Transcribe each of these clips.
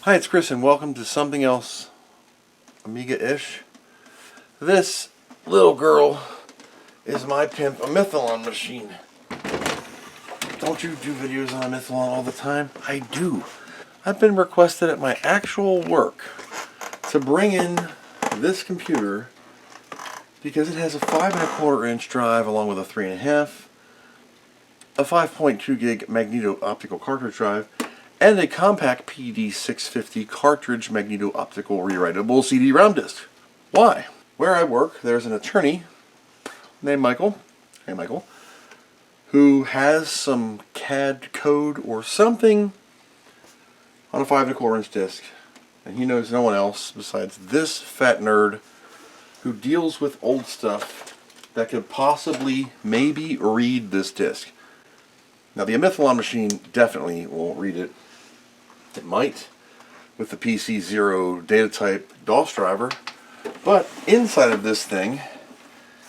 Hi, it's Chris and welcome to something else Amiga-ish. This little girl is my pimp Amithlon machine. Don't you do videos on Amithlon all the time? I do. I've been requested at my actual work to bring in this computer because it has a 5¼ inch drive along with a 3.5, a 5.2 gig magneto optical cartridge drive, and a Compaq PD650 cartridge magneto optical rewritable CD-ROM disc. Why? Where I work, there's an attorney named Michael, hey Michael, who has some CAD code or something on a 5¼ inch disc, and he knows no one else besides this fat nerd who deals with old stuff that could possibly, maybe, read this disc. Now the Amithlon machine definitely won't read it. It might with the PC0 data type DOS driver, but inside of this thing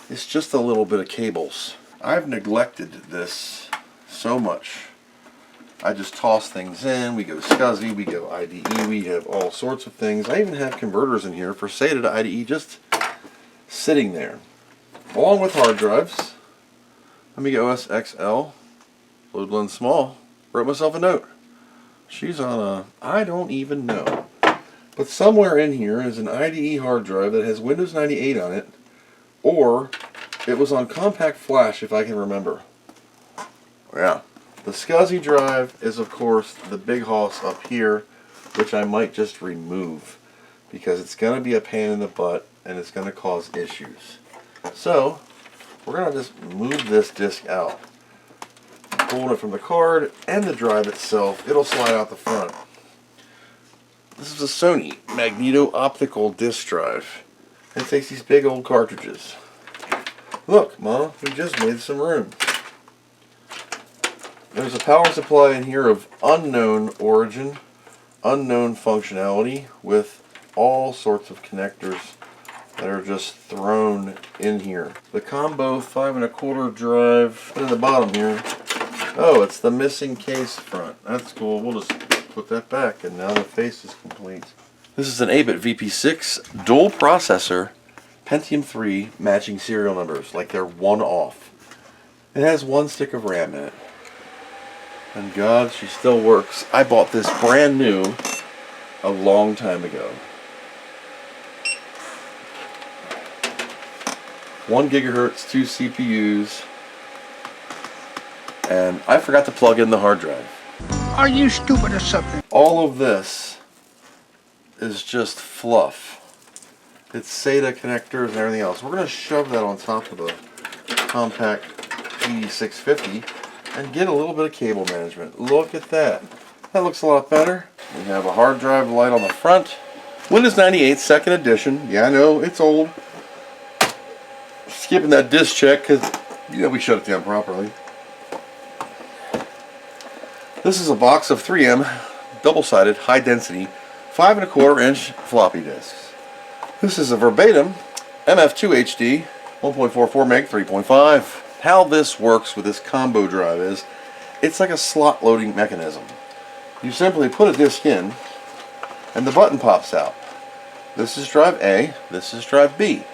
is just a little bit of cables. I've neglected this so much. I just toss things in, we go SCSI, we go IDE, we have all sorts of things. I even have converters in here for SATA to IDE just sitting there. Along with hard drives, Amiga OS XL, load blend small, wrote myself a note. She's on a, I don't even know. But somewhere in here is an IDE hard drive that has Windows 98 on it, or it was on compact flash if I can remember. Yeah. The SCSI drive is of course the big hoss up here, which I might just remove because it's going to be a pain in the butt and it's going to cause issues. So we're going to just move this disk out. Pulling it from the card and the drive itself, it'll slide out the front. This is a Sony magneto optical disk drive. It takes these big old cartridges. Look, Mom, we just made some room. There's a power supply in here of unknown origin, unknown functionality, with all sorts of connectors that are just thrown in here. The combo 5¼ drive in the bottom here. Oh, it's the missing case front. That's cool. We'll just put that back, and now the face is complete. This is an Abit VP-6 Dual Processor Pentium 3 matching serial numbers, like they're one off. It has 1 stick of RAM in it. And God, she still works. I bought this brand new a long time ago. 1 gigahertz, 2 CPUs. And I forgot to plug in the hard drive. Are you stupid or something? All of this is just fluff. It's SATA connectors and everything else. We're going to shove that on top of the Compaq PD650 and get a little bit of cable management. Look at that. That looks a lot better. We have a hard drive light on the front. Windows 98 2nd edition. Yeah, I know, it's old. Skipping that disk check because we shut it down properly. This is a box of 3M double-sided high-density 5¼ inch floppy disks. This is a verbatim MF2 HD 1.44 meg 3.5. How this works with this combo drive is it's like a slot loading mechanism. You simply put a disk in and the button pops out. This is drive A, this is drive B.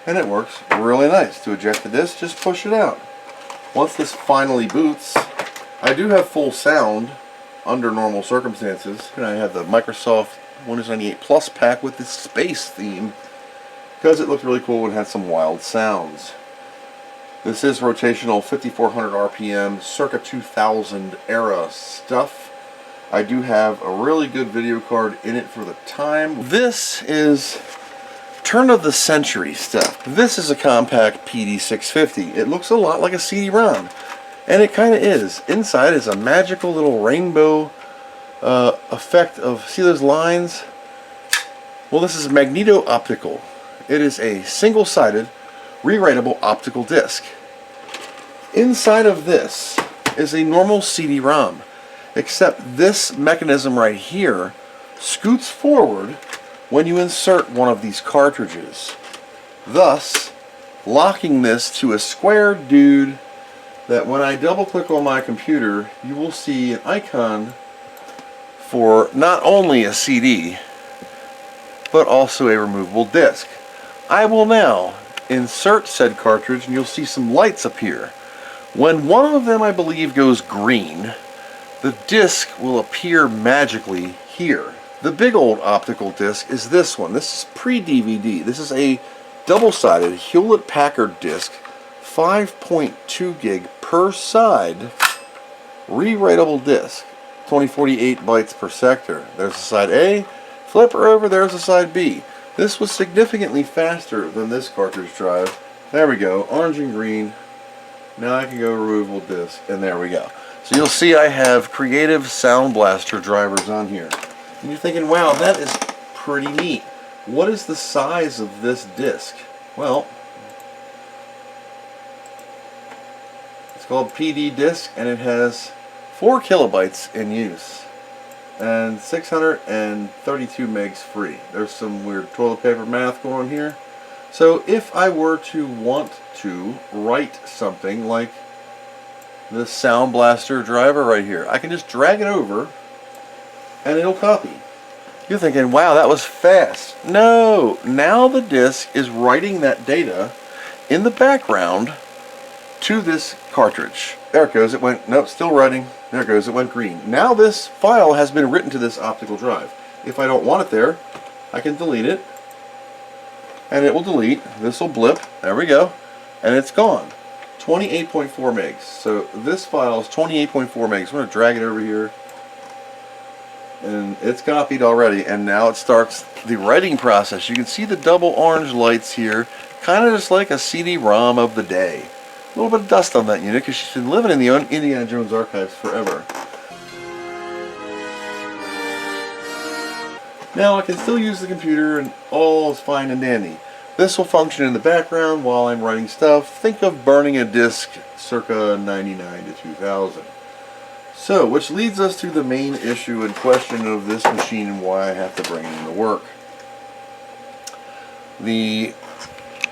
And it works really nice. To eject the disk, just push it out. Once this finally boots, I do have full sound under normal circumstances. And I have the Microsoft Windows 98 Plus pack with this space theme because it looked really cool and had some wild sounds. This is rotational 5400 RPM, circa 2000 era stuff. I do have a really good video card in it for the time. This is turn of the century stuff. This is a Compaq PD650. It looks a lot like a CD-ROM. And it kind of is. Inside is a magical little rainbow effect of, see those lines? Well, this is magneto optical. It is a single-sided, rewritable optical disc. Inside of this is a normal CD-ROM, except this mechanism right here scoots forward when you insert one of these cartridges, thus locking this to a square dude that when I double click on my computer, you will see an icon for not only a CD, but also a removable disc. I will now insert said cartridge and you'll see some lights appear. When one of them, I believe, goes green, the disc will appear magically here. The big old optical disc is this one. This is pre-DVD. This is a double-sided Hewlett-Packard disc, 5.2 gig per side, rewritable disc, 2048 bytes per sector. There's the side A, flip her over, there's the side B. This was significantly faster than this cartridge drive. There we go, orange and green. Now I can go removable disc, and there we go. So you'll see I have Creative Sound Blaster drivers on here. And you're thinking, wow, that is pretty neat. What is the size of this disc? Well, it's called PD disc, and it has 4 kilobytes in use and 632 megs free. There's some weird toilet paper math going on here. So if I were to want to write something like this Sound Blaster driver right here, I can just drag it over and it'll copy. You're thinking, wow, that was fast. No, now the disk is writing that data in the background to this cartridge. There it goes, it went, nope, still writing. There it goes, it went green. Now this file has been written to this optical drive. If I don't want it there, I can delete it, and it will delete. This will blip, there we go, and it's gone. 28.4 megs. So this file is 28.4 megs. I'm going to drag it over here, and it's copied already, and now it starts the writing process. You can see the double orange lights here, kind of just like a CD-ROM of the day. A little bit of dust on that unit because she's been living in the Indiana Jones archives forever. Now I can still use the computer and all is fine and dandy. This will function in the background while I'm writing stuff. Think of burning a disk circa 99 to 2000. So, which leads us to the main issue and question of this machine and why I have to bring it into work. The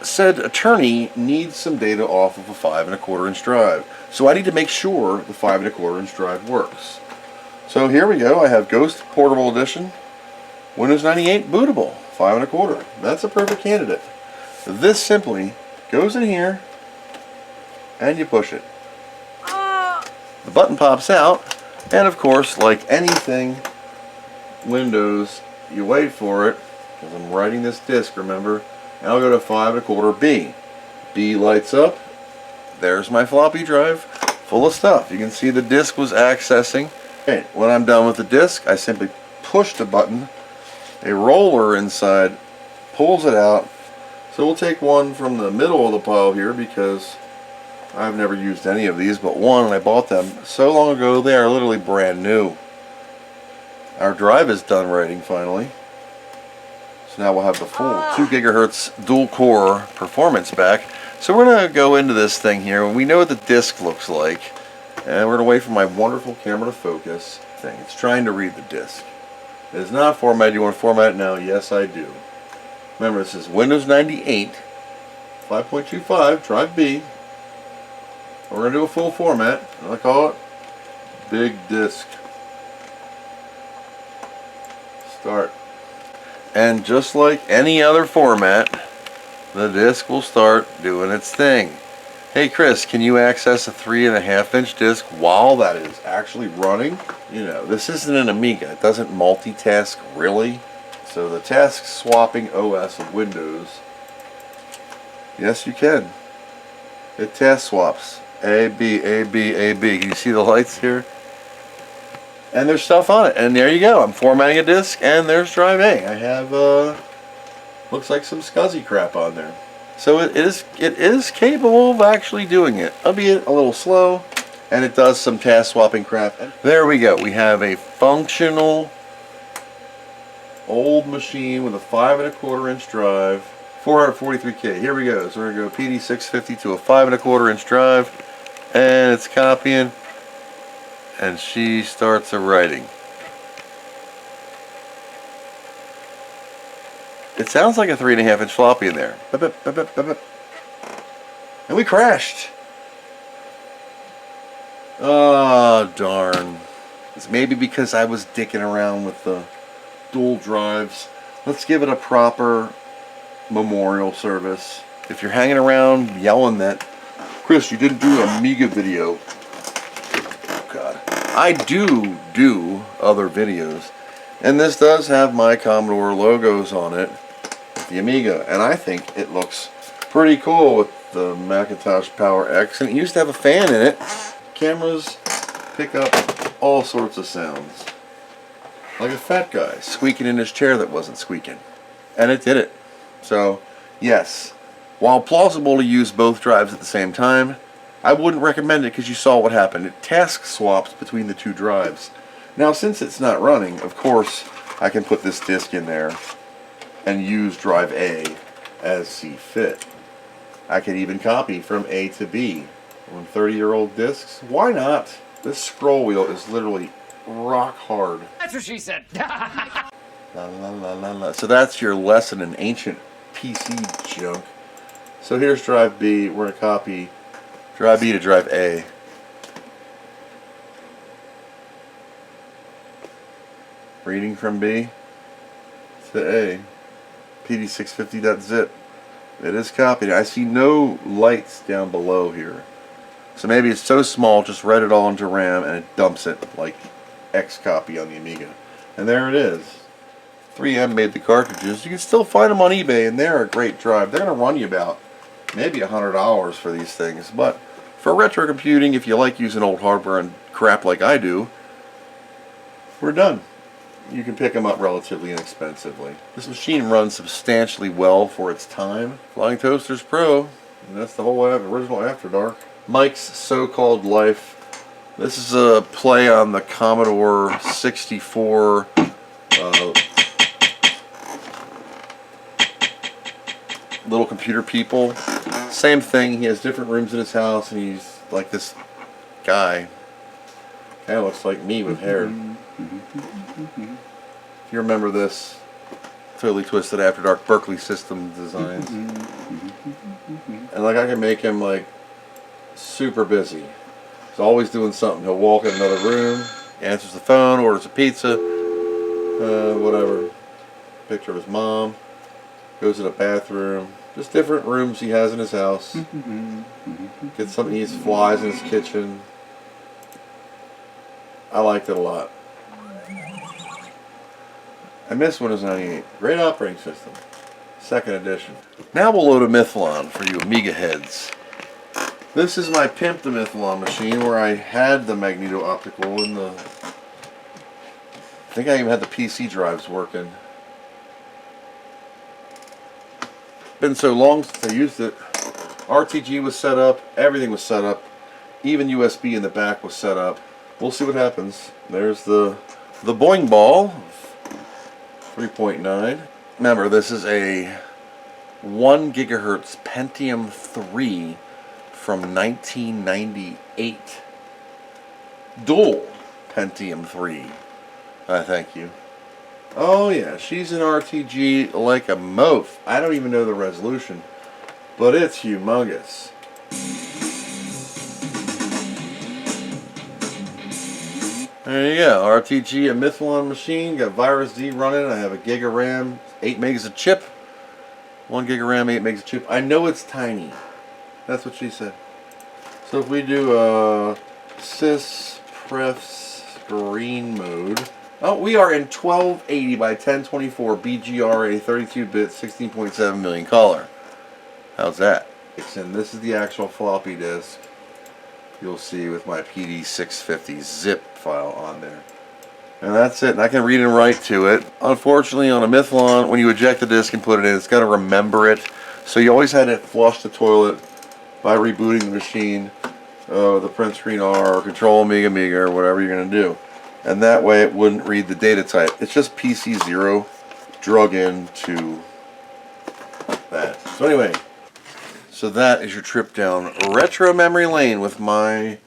said attorney needs some data off of a 5 1/4 inch drive. So I need to make sure the 5 1/4 inch drive works. So here we go. I have Ghost Portable Edition, Windows 98 bootable, 5 1/4. That's a perfect candidate. This simply goes in here and you push it. The button pops out, and of course, like anything Windows, you wait for it, because I'm writing this disk, remember, and I'll go to 5 1/4 B. B lights up, there's my floppy drive, full of stuff. You can see the disk was accessing. Okay, when I'm done with the disk, I simply push the button, a roller inside pulls it out. So we'll take one from the middle of the pile here, because I've never used any of these but one, and I bought them so long ago they are literally brand new. Our drive is done writing finally. So now we'll have the full 2 gigahertz dual core performance back. So we're going to go into this thing here, and we know what the disk looks like. And we're going to wait for my wonderful camera to focus thing. It's trying to read the disk. It is not formatted. You want to format it now? Yes, I do. Remember, this is Windows 98, 5.25, drive B. We're going to do a full format, and I call it Big Disk. Start. And just like any other format, the disk will start doing its thing. Hey Chris, can you access a 3.5 inch disk while that is actually running? You know, this isn't an Amiga. It doesn't multitask really. So the task swapping OS of Windows, yes you can. It task swaps. A, B, A, B, A, B. Can you see the lights here? And there's stuff on it. And there you go. I'm formatting a disk, and there's drive A. I have, looks like some SCSI crap on there. So it is capable of actually doing it, albeit a little slow, and it does some task swapping crap. There we go. We have a functional old machine with a 5 1/4 inch drive, 443K. Here we go. So we're going to go PD650 to a 5 1/4 inch drive, and it's copying, and she starts a writing. It sounds like a 3.5 inch floppy in there. And we crashed. Oh, darn. It's maybe because I was dicking around with the dual drives. Let's give it a proper memorial service. If you're hanging around yelling that, Chris, you didn't do an Amiga video. Oh God. I do other videos. And this does have my Commodore logos on it, the Amiga. And I think it looks pretty cool with the Macintosh Power X. And it used to have a fan in it. Cameras pick up all sorts of sounds. Like a fat guy squeaking in his chair that wasn't squeaking. And it did it. So, yes, while plausible to use both drives at the same time, I wouldn't recommend it because you saw what happened. It task swaps between the two drives. Now, since it's not running, of course, I can put this disk in there and use drive A as see fit. I can even copy from A to B on 30-year-old disks. Why not? This scroll wheel is literally rock hard. That's what she said. La, la, la, la, la. So that's your lesson in ancient PC junk. So here's drive B. We're going to copy drive B to drive A. Reading from B to A. PD650.zip. It is copied. I see no lights down below here. So maybe it's so small, just read it all into RAM and it dumps it like X copy on the Amiga. And there it is. 3M made the cartridges. You can still find them on eBay and they're a great drive. They're going to run you about maybe $100 for these things. But for retro computing, if you like using old hardware and crap like I do, we're done. You can pick them up relatively inexpensively. This machine runs substantially well for its time. Flying Toasters Pro, and that's the whole original After Dark. Mike's So-Called Life. This is a play on the Commodore 64 little computer people. Same thing, he has different rooms in his house and he's like this guy. Kind of looks like me with hair. If you remember this, Totally Twisted After Dark Berkeley System designs. And like I can make him like super busy. He's always doing something. He'll walk in another room, answers the phone, orders a pizza, whatever. Picture of his mom, goes to the bathroom. Just different rooms he has in his house. Gets something, he eats flies in his kitchen. I liked it a lot. I miss Windows 98. Great operating system. Second edition. Now we'll load Amithlon for you Amiga heads. This is my pimped Amithlon machine where I had the magneto optical and the... I think I even had the PC drives working. Been so long since I used it. RTG was set up, everything was set up, even USB in the back was set up. We'll see what happens. There's the Boing Ball, 3.9. Remember, this is a 1 gigahertz Pentium 3 from 1998. Dual Pentium 3. Thank you. Oh yeah, she's an RTG like a moaf. I don't even know the resolution, but it's humongous. There you go, RTG Amithlon machine, got Virus D running. I have a gig of RAM, 8 megs of chip. 1 gig of RAM, 8 megs of chip. I know it's tiny. That's what she said. So if we do sys pref screen mode. Oh, we are in 1280 by 1024 BGRA 32-bit 16.7 million color. How's that? And this is the actual floppy disk. You'll see with my PD650 zip file on there. And that's it. And I can read and write to it. Unfortunately, on Amithlon, when you eject the disk and put it in, it's got to remember it. So you always had to flush the toilet by rebooting the machine, the print screen R, or Control Amiga or whatever you're going to do. And that way it wouldn't read the data type. It's just PC0 drug into that. So anyway, so that is your trip down retro memory lane with my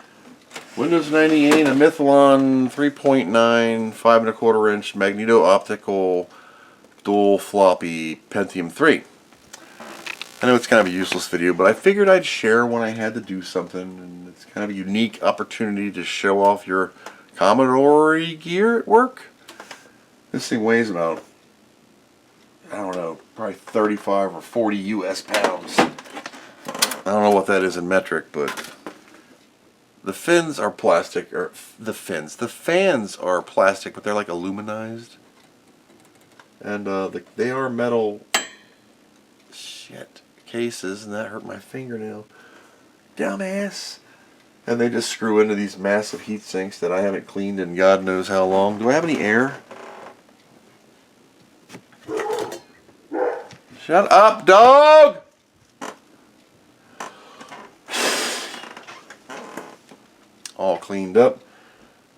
Windows 98 Amithlon 3.9 5¼ inch magneto optical dual floppy Pentium 3. I know it's kind of a useless video, but I figured I'd share when I had to do something, and it's kind of a unique opportunity to show off your Commodore gear at work. This thing weighs about, I don't know, probably 35 or 40 US pounds. I don't know what that is in metric, but the fins are plastic, or the fans are plastic, but they're like aluminized. And they are metal cases, and that hurt my fingernail. Dumbass. And they just screw into these massive heat sinks that I haven't cleaned in God knows how long. Do I have any air? Shut up, dog! All cleaned up.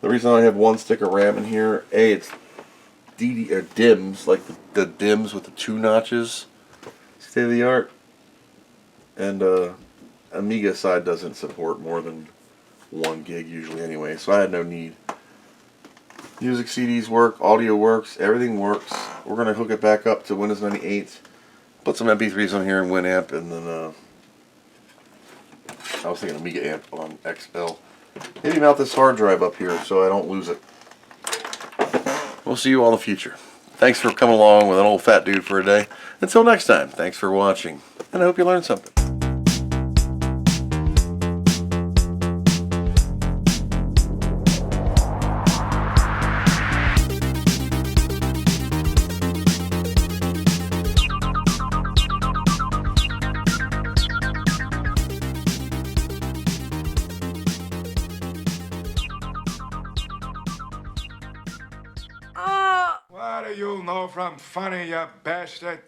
The reason I have one stick of RAM in here, it's DIMMs, like the DIMMs with the 2 notches. State of the art. And Amiga side doesn't support more than 1 gig usually anyway, so I had no need. Music CDs work, audio works, everything works. We're going to hook it back up to Windows 98, put some MP3s on here in Winamp, and then I was thinking Amiga amp on XL. Maybe mount this hard drive up here so I don't lose it. We'll see you all in the future. Thanks for coming along with an old fat dude for a day. Until next time, thanks for watching, and I hope you learned something. What do you know from funny, you bastard?